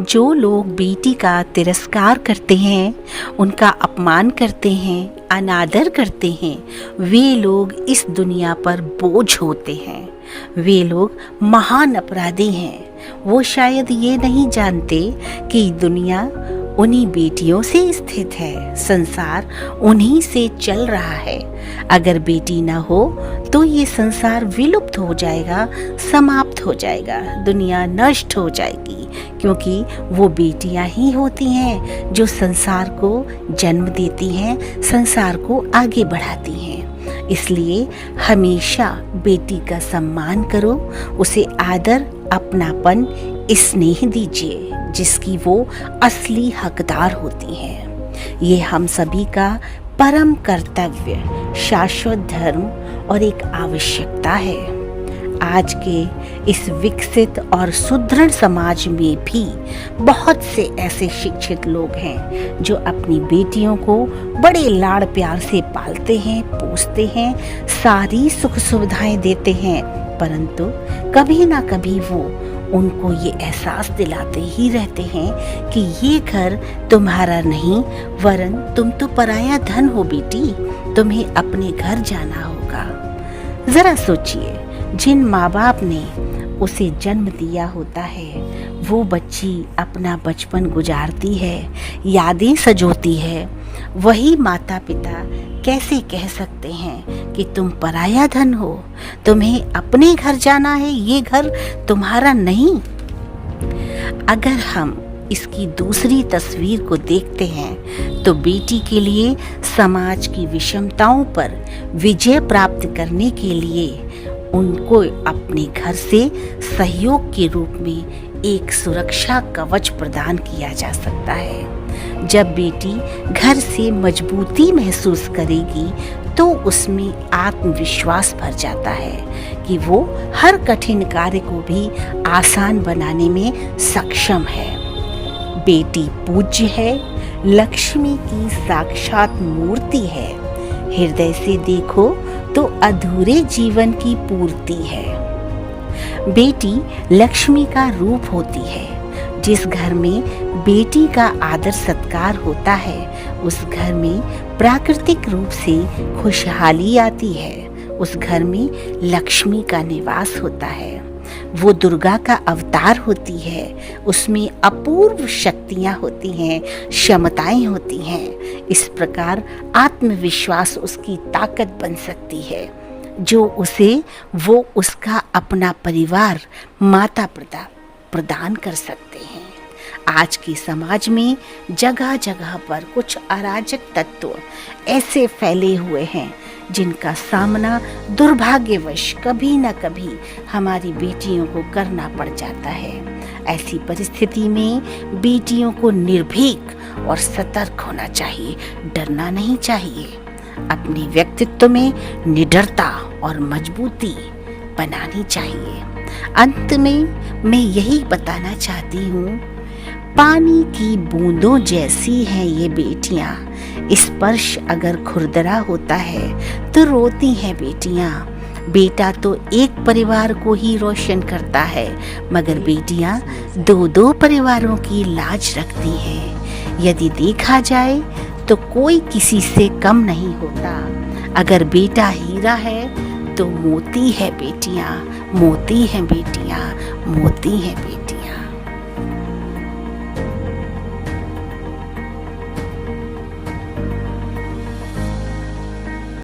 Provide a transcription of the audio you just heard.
जो लोग बेटी का तिरस्कार करते हैं, उनका अपमान करते हैं, अनादर करते हैं, वे लोग इस दुनिया पर बोझ होते हैं। वे लोग महान अपराधी हैं। वो शायद ये नहीं जानते कि दुनिया उन्हीं बेटियों से स्थित है, संसार उन्हीं से चल रहा है। अगर बेटी ना हो तो ये संसार विलुप्त हो जाएगा, समाप्त हो जाएगा, दुनिया नष्ट हो जाएगी, क्योंकि वो बेटियां ही होती हैं जो संसार को जन्म देती हैं, संसार को आगे बढ़ाती हैं। इसलिए हमेशा बेटी का सम्मान करो, उसे आदर, अपनापन, स्नेह दीजिए जिसकी वो असली हकदार होती है। ये हम सभी का परम कर्तव्य, शाश्वत धर्म और एक आवश्यकता है। आज के इस विकसित और सुदृढ़ समाज में भी बहुत से ऐसे शिक्षित लोग हैं जो अपनी बेटियों को बड़े लाड़ प्यार से पालते हैं, पोसते हैं, सारी सुख सुविधाएं देते हैं, परंतु कभी ना कभी वो उनको ये एहसास दिलाते ही रहते हैं कि ये घर तुम्हारा नहीं, वरन तुम तो पराया धन हो बेटी, तुम्हें अपने घर जाना होगा। जरा सोचिए, जिन माँ बाप ने उसे जन्म दिया होता है, वो बच्ची अपना बचपन गुजारती है, यादें सजोती है, वही माता पिता कैसे कह सकते हैं कि तुम पराया धन हो, तुम्हें अपने घर जाना है, ये घर तुम्हारा नहीं। अगर हम इसकी दूसरी तस्वीर को देखते हैं तो बेटी के लिए समाज की विषमताओं पर विजय प्राप्त करने के लिए उनको अपने घर से सहयोग के रूप में एक सुरक्षा कवच प्रदान किया जा सकता है। जब बेटी घर से मजबूती महसूस करेगी तो उसमें आत्मविश्वास भर जाता है कि वो हर कठिन कार्य को भी आसान बनाने में सक्षम है। बेटी पूज्य है, लक्ष्मी की साक्षात मूर्ति है। हृदय से देखो तो अधूरे जीवन की पूर्ति है। बेटी लक्ष्मी का रूप होती है। जिस घर में बेटी का आदर सत्कार होता है, उस घर में प्राकृतिक रूप से खुशहाली आती है। उस घर में लक्ष्मी का निवास होता है। वो दुर्गा का अवतार होती है। उसमें अपूर्व शक्तियां होती हैं, क्षमताएं होती हैं। इस प्रकार आत्मविश्वास उसकी ताकत बन सकती है जो वो उसका अपना परिवार, माता पिता प्रदान कर सकते हैं। आज के समाज में जगह जगह पर कुछ अराजक तत्व ऐसे फैले हुए हैं जिनका सामना दुर्भाग्यवश कभी न कभी हमारी बेटियों को करना पड़ जाता है। ऐसी परिस्थिति में बेटियों को निर्भीक और सतर्क होना चाहिए, डरना नहीं चाहिए। अपने व्यक्तित्व में निडरता और मजबूती बनानी चाहिए। अंत में मैं यही बताना चाहती हूँ, पानी की बूंदों जैसी हैं ये बेटियां। स्पर्श अगर खुरदरा होता है तो रोती हैं बेटियां। बेटा तो एक परिवार को ही रोशन करता है, मगर बेटियां दो दो परिवारों की लाज रखती हैं। यदि देखा जाए तो कोई किसी से कम नहीं होता। अगर बेटा हीरा है तो मोती है बेटियां, मोती हैं बेटियां, मोती हैं बेटियां।